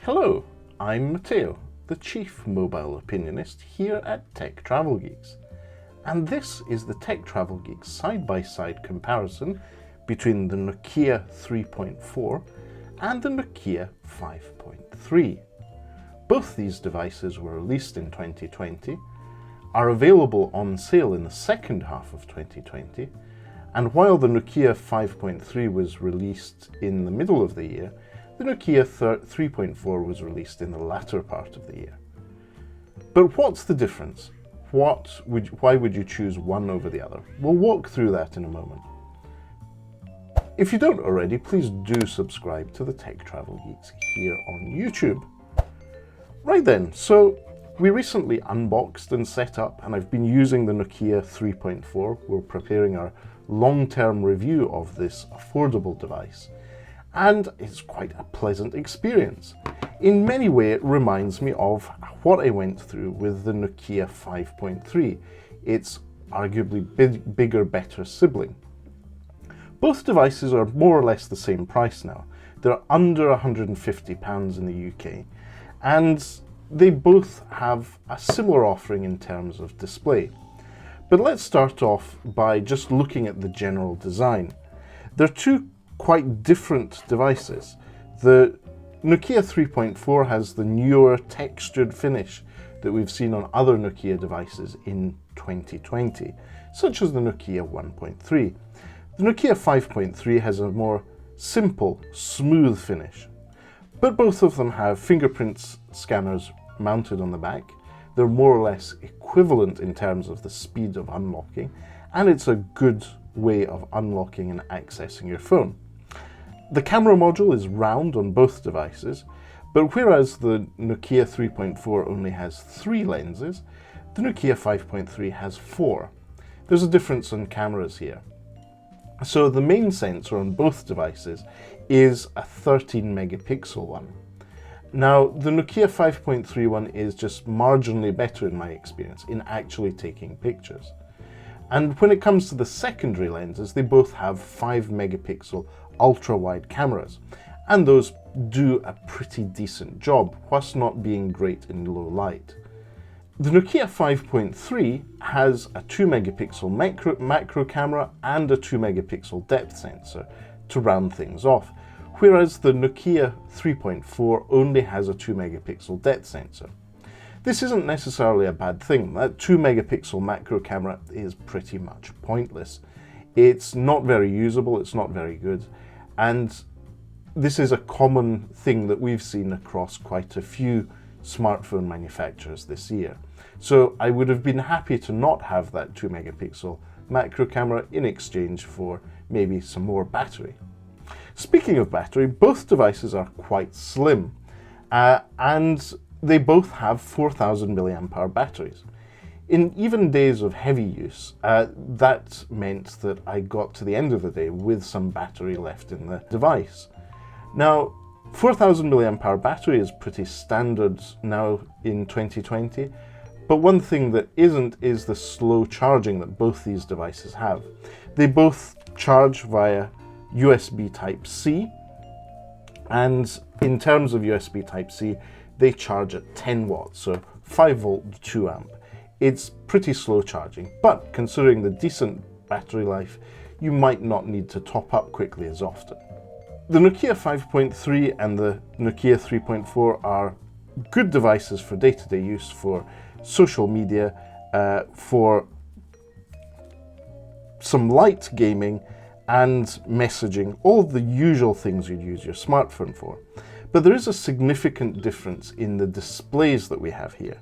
Hello, I'm Matteo, the Chief Mobile Opinionist here at Tech Travel Geeks. And this is the Tech Travel Geeks side-by-side comparison between the Nokia 3.4 and the Nokia 5.3. Both these devices were released in 2020, are available on sale in the second half of 2020, and while the Nokia 5.3 was released in the middle of the year, the Nokia 3.4 was released in the latter part of the year. But what's the difference? Why would you choose one over the other? We'll walk through that in a moment. If you don't already, please do subscribe to the Tech Travel Geeks here on YouTube. Right then, so we recently unboxed and set up, and I've been using the Nokia 3.4. We're preparing our long-term review of this affordable device, and it's quite a pleasant experience. In many ways, it reminds me of what I went through with the Nokia 5.3. It's arguably bigger, better sibling. Both devices are more or less the same price now. They're under £150 in the UK, and they both have a similar offering in terms of display. But let's start off by just looking at the general design. They're two quite different devices. The Nokia 3.4 has the newer textured finish that we've seen on other Nokia devices in 2020, such as the Nokia 1.3. The Nokia 5.3 has a more simple, smooth finish, but both of them have fingerprint scanners mounted on the back. They're more or less equivalent in terms of the speed of unlocking, and it's a good way of unlocking and accessing your phone. The camera module is round on both devices, but whereas the Nokia 3.4 only has 3 lenses, the Nokia 5.3 has 4. There's a difference in cameras here. So the main sensor on both devices is a 13 megapixel one. Now, the Nokia 5.3 one is just marginally better in my experience in actually taking pictures. And when it comes to the secondary lenses, they both have 5 megapixel ultra-wide cameras, and those do a pretty decent job, whilst not being great in low light. The Nokia 5.3 has a 2 megapixel macro camera and a 2 megapixel depth sensor to round things off, whereas the Nokia 3.4 only has a 2 megapixel depth sensor. This isn't necessarily a bad thing. That 2 megapixel macro camera is pretty much pointless. It's not very usable, it's not very good, and this is a common thing that we've seen across quite a few smartphone manufacturers this year. So I would have been happy to not have that 2 megapixel macro camera in exchange for maybe some more battery. Speaking of battery, both devices are quite slim, and they both have 4,000 mAh batteries. In even days of heavy use, that meant that I got to the end of the day with some battery left in the device. Now, 4,000 mAh battery is pretty standard now in 2020, but one thing that isn't is the slow charging that both these devices have. They both charge via USB Type-C, and in terms of USB Type-C, they charge at 10 watts, so 5 volt 2 amp. It's pretty slow charging, but considering the decent battery life, you might not need to top up quickly as often. The Nokia 5.3 and the Nokia 3.4 are good devices for day-to-day use, for social media, for some light gaming and messaging, all the usual things you'd use your smartphone for. But there is a significant difference in the displays that we have here.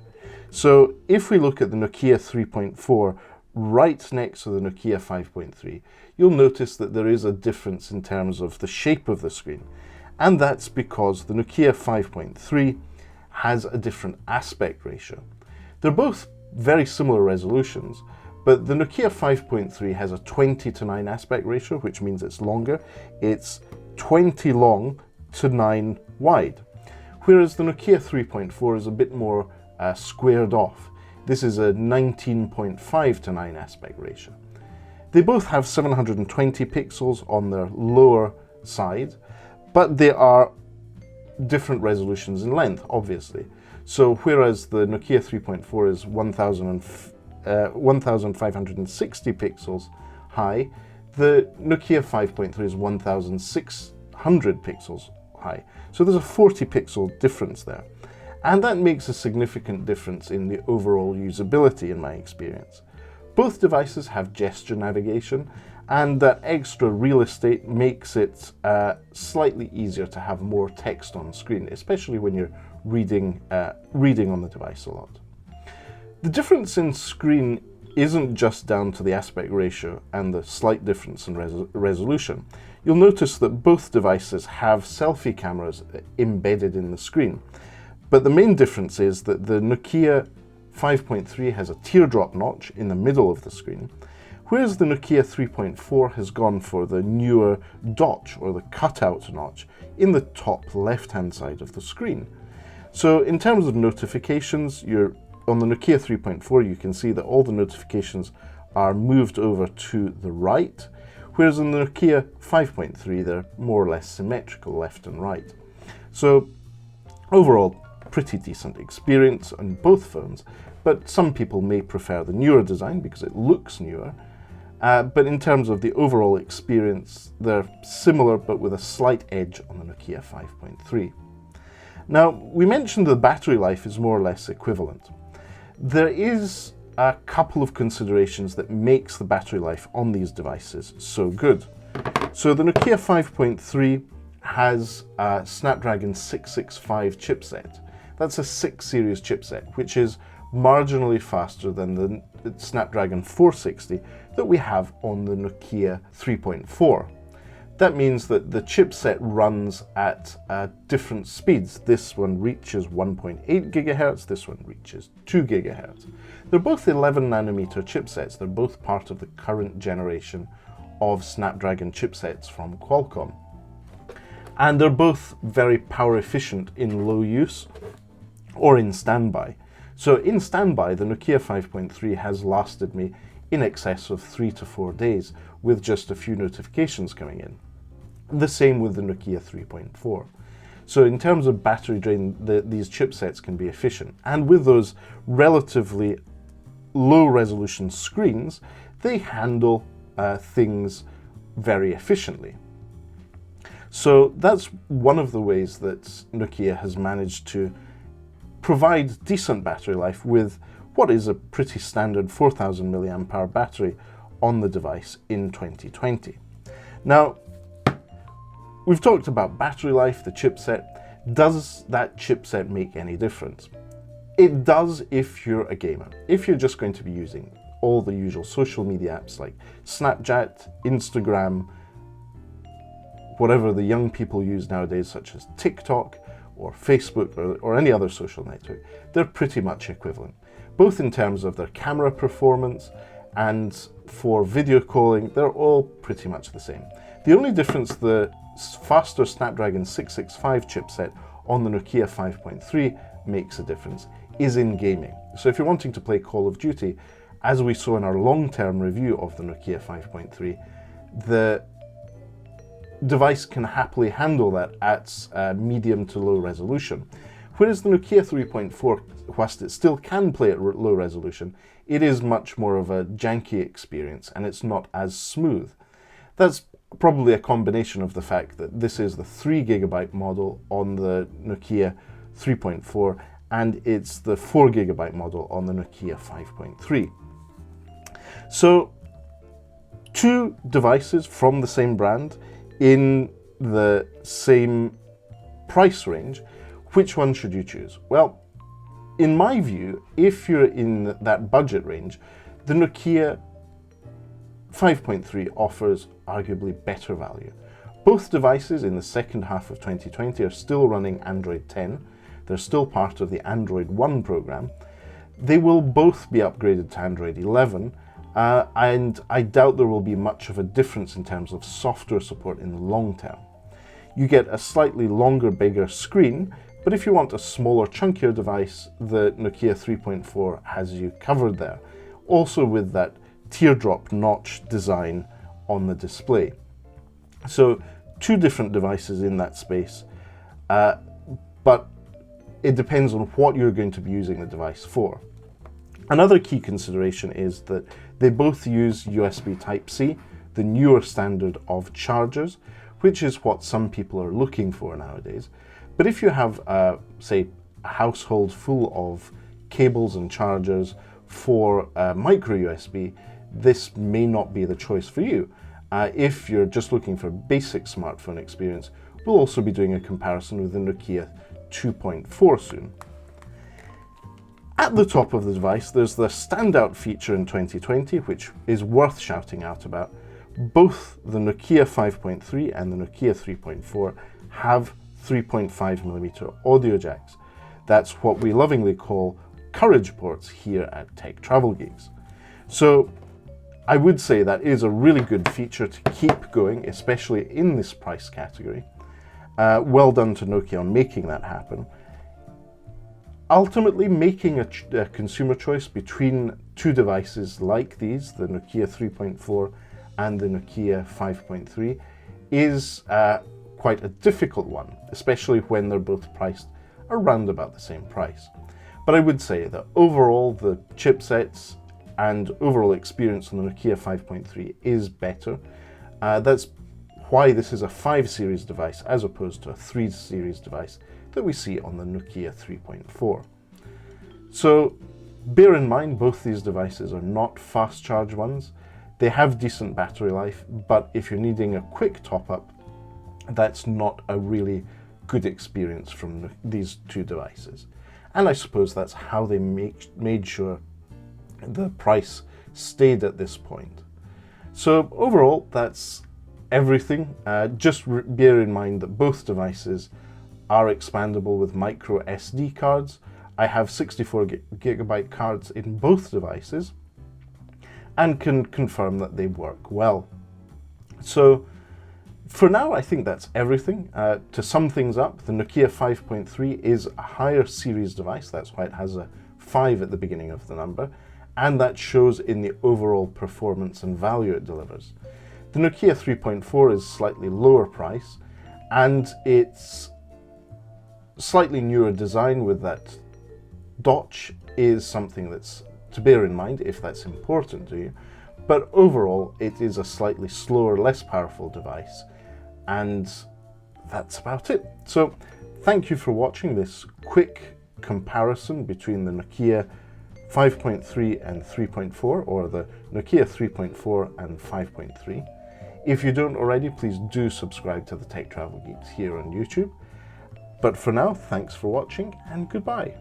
So if we look at the Nokia 3.4 right next to the Nokia 5.3, you'll notice that there is a difference in terms of the shape of the screen. And that's because the Nokia 5.3 has a different aspect ratio. They're both very similar resolutions, but the Nokia 5.3 has a 20:9 aspect ratio, which means it's longer. It's 20 long to 9 wide, whereas the Nokia 3.4 is a bit more squared off. This is a 19.5:9 aspect ratio. They both have 720 pixels on their lower side, but they are different resolutions in length, obviously. So whereas the Nokia 3.4 is 1560 pixels high, the Nokia 5.3 is 1600 pixels high. So there's a 40 pixel difference there. And that makes a significant difference in the overall usability in my experience. Both devices have gesture navigation, and that extra real estate makes it slightly easier to have more text on screen, especially when you're reading on the device a lot. The difference in screen isn't just down to the aspect ratio and the slight difference in resolution. You'll notice that both devices have selfie cameras embedded in the screen. But the main difference is that the Nokia 5.3 has a teardrop notch in the middle of the screen, whereas the Nokia 3.4 has gone for the newer dot, or the cutout notch, in the top left-hand side of the screen. So in terms of notifications, on the Nokia 3.4 you can see that all the notifications are moved over to the right, whereas in the Nokia 5.3 they're more or less symmetrical left and right. So overall, pretty decent experience on both phones, but some people may prefer the newer design because it looks newer. But in terms of the overall experience, they're similar but with a slight edge on the Nokia 5.3. Now, we mentioned the battery life is more or less equivalent. There is a couple of considerations that makes the battery life on these devices so good. So the Nokia 5.3 has a Snapdragon 665 chipset. That's a 6 series chipset, which is marginally faster than the Snapdragon 460 that we have on the Nokia 3.4. That means that the chipset runs at different speeds. This one reaches 1.8 gigahertz, this one reaches 2 gigahertz. They're both 11 nanometer chipsets. They're both part of the current generation of Snapdragon chipsets from Qualcomm. And they're both very power efficient in low use or in standby. So in standby, the Nokia 5.3 has lasted me in excess of 3 to 4 days with just a few notifications coming in. The same with the Nokia 3.4. So in terms of battery drain, these chipsets can be efficient. And with those relatively low resolution screens, they handle things very efficiently. So that's one of the ways that Nokia has managed to provide decent battery life with what is a pretty standard 4000 mAh battery on the device in 2020. Now, we've talked about battery life, the chipset. Does that chipset make any difference? It does if you're a gamer. If you're just going to be using all the usual social media apps like Snapchat, Instagram, whatever the young people use nowadays, such as TikTok or Facebook or any other social network, they're pretty much equivalent, both in terms of their camera performance and for video calling. They're all pretty much the same. The only difference the faster Snapdragon 665 chipset on the Nokia 5.3 makes a difference is in gaming. So if you're wanting to play Call of Duty, as we saw in our long-term review of the Nokia 5.3, the device can happily handle that at medium to low resolution. Whereas the Nokia 3.4, whilst it still can play at low resolution, it is much more of a janky experience and it's not as smooth. That's probably a combination of the fact that this is the 3 GB model on the Nokia 3.4 and it's the 4 GB model on the Nokia 5.3. So, two devices from the same brand in the same price range, which one should you choose? Well, in my view, if you're in that budget range, the Nokia 5.3 offers arguably better value. Both devices in the second half of 2020 are still running Android 10. They're still part of the Android One program. They will both be upgraded to Android 11, and I doubt there will be much of a difference in terms of software support in the long term. You get a slightly longer, bigger screen, but if you want a smaller, chunkier device, the Nokia 3.4 has you covered there. Also with that teardrop notch design on the display. So two different devices in that space. but it depends on what you're going to be using the device for. Another key consideration is that they both use USB Type-C, the newer standard of chargers, which is what some people are looking for nowadays. But if you have, say, a household full of cables and chargers for micro USB, this may not be the choice for you. If you're just looking for basic smartphone experience, we'll also be doing a comparison with the Nokia 2.4 soon. At the top of the device, there's the standout feature in 2020, which is worth shouting out about. Both the Nokia 5.3 and the Nokia 3.4 have 3.5mm audio jacks. That's what we lovingly call courage ports here at Tech Travel Geeks. So I would say that is a really good feature to keep going, especially in this price category. Well done to Nokia on making that happen. Ultimately, making a consumer choice between two devices like these, the Nokia 3.4 and the Nokia 5.3, is quite a difficult one, especially when they're both priced around about the same price. But I would say that overall, the chipsets and overall experience on the Nokia 5.3 is better. That's why this is a 5 series device as opposed to a 3 series device that we see on the Nokia 3.4. So bear in mind, both these devices are not fast charge ones. They have decent battery life, but if you're needing a quick top up, that's not a really good experience from these two devices. And I suppose that's how they made sure the price stayed at this point. So overall, that's everything. Just bear in mind that both devices are expandable with micro SD cards. I have 64GB cards in both devices and can confirm that they work well. So for now, I think that's everything. To sum things up, the Nokia 5.3 is a higher series device. That's why it has a 5 at the beginning of the number, and that shows in the overall performance and value it delivers. The Nokia 3.4 is slightly lower price, and it's slightly newer design with that Dotch is something that's to bear in mind if that's important to you. But overall, it is a slightly slower, less powerful device, and that's about it. So thank you for watching this quick comparison between the Nokia 5.3 and 3.4, or the Nokia 3.4 and 5.3. If you don't already, please do subscribe to the Tech Travel Geeks here on YouTube. But for now, thanks for watching and goodbye.